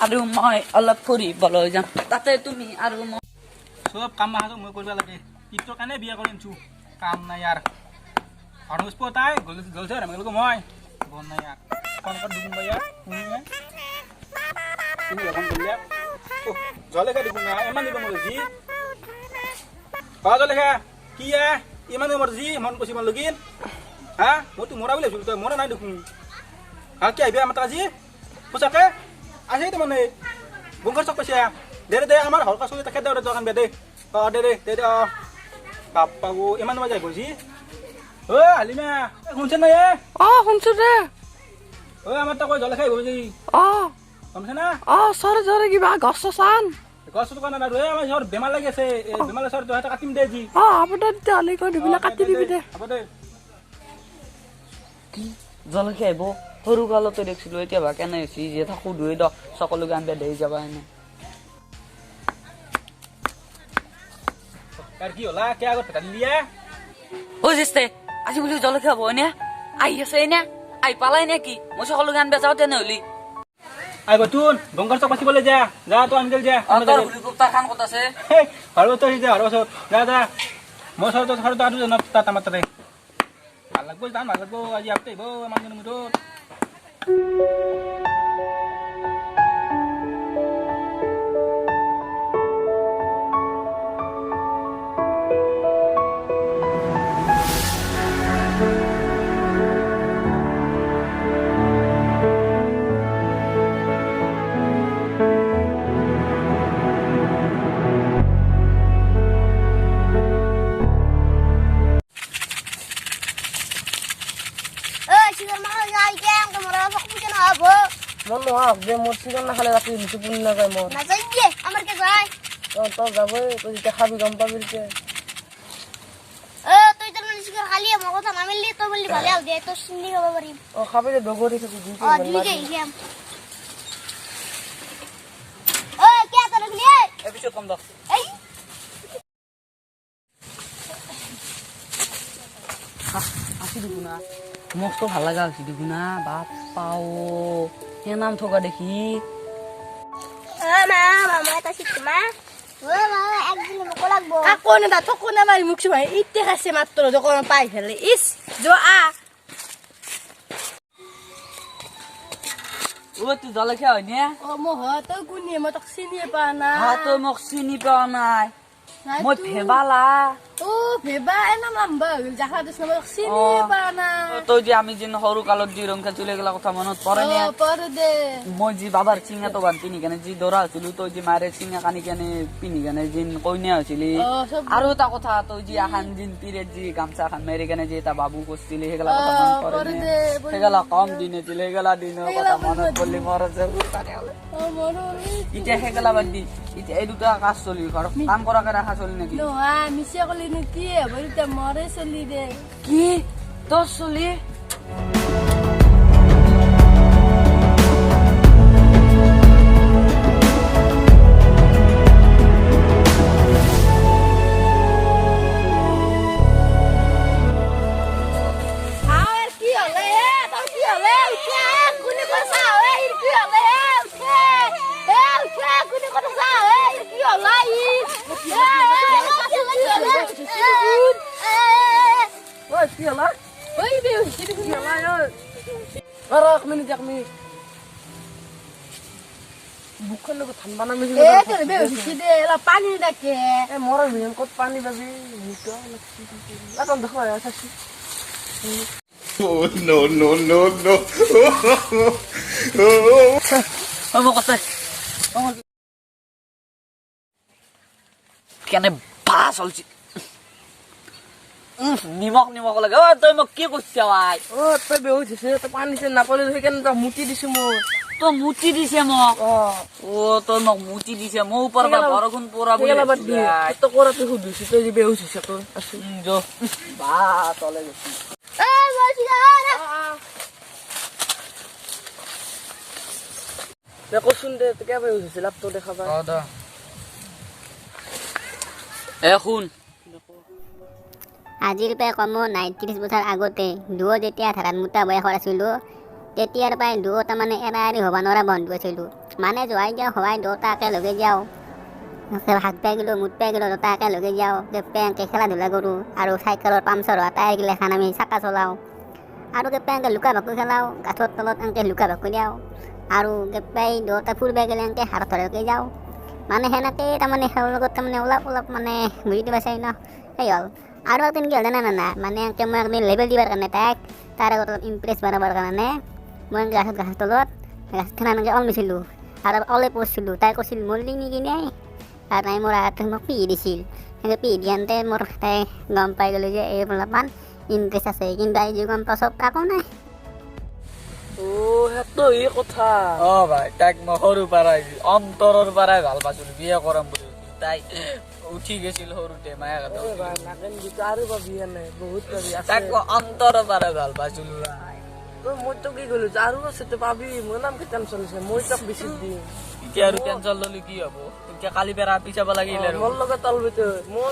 আৰু মই অলপ ফুৰিবলৈ যাম তাতে তুমি আৰু মই সব কাম মাহাতো মই কৰিব লাগে ইটোৰ কাৰণে বিয়া কৰি আনিছো কাম নাই ইয়াৰ আৰু তাই গলছে আৰু মই বন নাই ইয়াৰ কনকত দুগুণ বা ইয়াৰ শুনিয়ে তুমি এখন গলিয়া জলে খাই দুগুণ ইমান দিব মৰজি জলে খা কি ইমান মৰজি মন কৈছে ইমান লগিন হা মইতো মৰা বুলি ভাবিছিলো তই মৰা নাই দেখোন হা কি আহিবি আমাৰ আজি সঁচাকে আছে তো মানে বংশৰ চক কৈছে দে আমাৰ হলকা চলি তাকে দে দোকান বে দে দে বাপ্পা গো ইমান সময় যাই বলছি ও হালিমা শুনছে না শুনছো দে আমাৰ তাক জলে খাই বলছি শুনছে না চৰে চৰে কিবা গছ চান গছ দোকান আৰু আমাৰ ঘৰ বেমাৰ লাগি আছে বেমাৰ আছে তো এটা কাটিম দে জি হ'ব দে তেতিয়াহ'লে কৈ দিবিলা কাটি দিবি দে হ'ব দে কি জলকে আহিব সৰু কালতে দেখিছিলো এতিয়া বা কেনে হৈছে যে থাকো ধুই দ সকলোকে আনবে দেই যাবা এনে আর কি হলা কে আগত কাটলিয়া ও জেস্তে আজি বুলি জলকে খাব এনে আহি আছে এনে আই পালাই নেকি মই সকলোকে আনবে যাও তেনে হলি আই বতুন বংগৰ চক পাছিবলৈ যা তো আনগেল যা তোৰ হেলিকপ্টাৰ খান ক'ত আছে হৰব তো যা হৰব যা মই সৰ তো আৰু জানা তাত আমাৰ তাতে ভাল লাগব আজি আপতে আহিব আমাৰ মুঠত মন নহক যে মোৰ চিকেন নাখালে ৰাতি মিঠু পুনি নাযায় মোৰ নাযায় দিয়ে আমার কে যায় তই যাবই তই যেতিয়া খাবি গম পাবি যে তুই তো মানে শিকার খালি আমার কথা না মিললি তো বললি ভালো আল দে তো সিন্দি খাবার পারি খাবি যে ডগরি থাকি দুইকে হিয়াম কে তো রাখলি এই পিছত কম দাও এই আসি দেখো না মস্ত ভাল লাগা আছে দেখো না বাপ পাও এ নাম থকা দেখি মা মামা তা শিখতে মা মা একদিন মোক লাগবো কোনে দা তো কোনে মারি মুখ ভাই ইতে খাইছে মাত্র যখন পাই ফেলে ইস যো ও তুই জলে খাও নে মহ তই কোনে মই তোক চিনিয়ে পা না তো মোক চিনি পাও নাই মই ভেবালা ভেবা এনা নাম্বা জাহা দিছ মই চিনিয়ে পা না তই যে আমি যে সৰু কালত যি ৰংখা চুলে গেলা কথা মনত পৰে নে পৰে দে মই যি বাবাৰ চিঙা তো গান পিনি কেনে যি দৰা আছিলো তই যি মাৰে চিঙা কানি কেনে পিনি কেনে যি কইনা হৈছিলি আৰু এটা কথা তই যি আখান দিন পিৰিয়ড যি গামছা খান মেৰি কেনে যি এটা বাবু কৰিছিলি সেইগেলা কথা মনত পৰে নে সেইগেলা কম দিন আছিল সেইগেলা দিনৰ কথা মনত পৰলি মোৰ আছে এতিয়া সেইগেলা বাদ দি এতিয়া এই দুটা কাজ চলি ঘৰ কাম কৰাকে ৰাখা চলি নেকি নোহা মিছে কলি নো কি হ'ব এতিয়া মৰে চলি দে কি তোৰ চলি কি হলা ওই বেউ সিদি কি হলা এক মিনিট বুকখন লগ ঠান্ডা নামি তোর বেউ সিদি এলা পানি ডাকে মর ভিন কত পানি বাজি নিটো লাগছি দেখো আছে Oh no. মোক আছে কেনে বা চলছি নিমখ লাগে তই মোক কি কৈছ ভাই তই বেউ দিছে তই পানী সে নাপালে সেইকাৰণে তই মুটি দিছো মই তই মুটি দিছে মোক তই মোক মুটি দিছে মোৰ ওপৰ পৰা বৰষুণ পৰা বুলি তই কৰাতে সুধিছো তই যে বেউ দিছে তোৰ আছে যো বা তলে গৈছি কচোন দে তই কেবা বেউ দিছে লাপটো দেখাবা শুন আজিৰ প্ৰায় কমেও ৩৯ বছৰ আগতে দুয়ো যেতিয়া ধাৰাত মোটা বয়সৰ আছিলোঁ তেতিয়াৰ পৰাই দুয়োটা মানে এৰা এৰি হ'ব নোৱাৰা বন্ধু আছিলোঁ মানে যোৱাই যাওঁ হোৱাই দুয়োটা একেলগে যাওঁ হাত পাই গ'লোঁ মুঠ পাই গ'লোঁ দুটা একেলগে যাওঁ কেপ্পেংকে খেলা ধূলা কৰোঁ আৰু চাইকেলৰ পামচাৰ হোৱা টায়াৰগিলাখান আমি চাকা চলাওঁ আৰু কেপ্পেংকে লুকা ভাকু খেলাওঁ গাছৰ তলত এনেকৈ লুকা ভাকু দিওঁ আৰু কেপ্পাই দুয়োটা ফুৰিব গ'লে এনেকৈ হাৰত ধৰাকৈ যাওঁ মানে সেনেকৈ তাৰমানে খেলৰ লগত তাৰমানে অলপ মানে বুজি দিব চাই ন সেই হ'ল আৰু একদিন কি হ'ল জানা না মানে এনেকৈ মই একদিন লেবেল দিবৰ কাৰণে তাৰ আগত অলপ ইমপ্ৰেছ বনাবৰ কাৰণে মই গাছৰ তলত গাছখন এনেকৈ অল দিছিলোঁ আৰু অলে পৰছিলোঁ তাই কৈছিল মৰলি নেকি নাই আৰু তাই মোৰ আগতে মোক পিহি দিছিল সেনেকৈ পিহি দিয়াতে মোৰ তাই গম পাই গ'লোঁ যে এই অলপমান ইণ্টাৰেষ্ট আছে কিন্তু তাই যি গম পাছত তাকো নাই সেইটো এই কথা অ ভাই তাইক মই সৰুৰ পৰাই অন্তৰৰ পৰাই ভাল পাইছিলো বিয়া কৰাম বুলি তাই উঠি গৈছিল সৰুতে মায়া কথা নাগেন গীতা আৰু পাবি এনে বহুত পাবি তাইক মই অন্তৰৰ পৰাই ভাল পাইছিলো মই তো কি কলো আৰু আছে তো পাবি মোৰ নাম কি টেনচন আছে মই তাক বেছি দিম এতিয়া আৰু টেনচন ললে কি হব এতিয়া কালি পেৰা পিছাব লাগিল আৰু মোৰ লগত তলবিতে মোৰ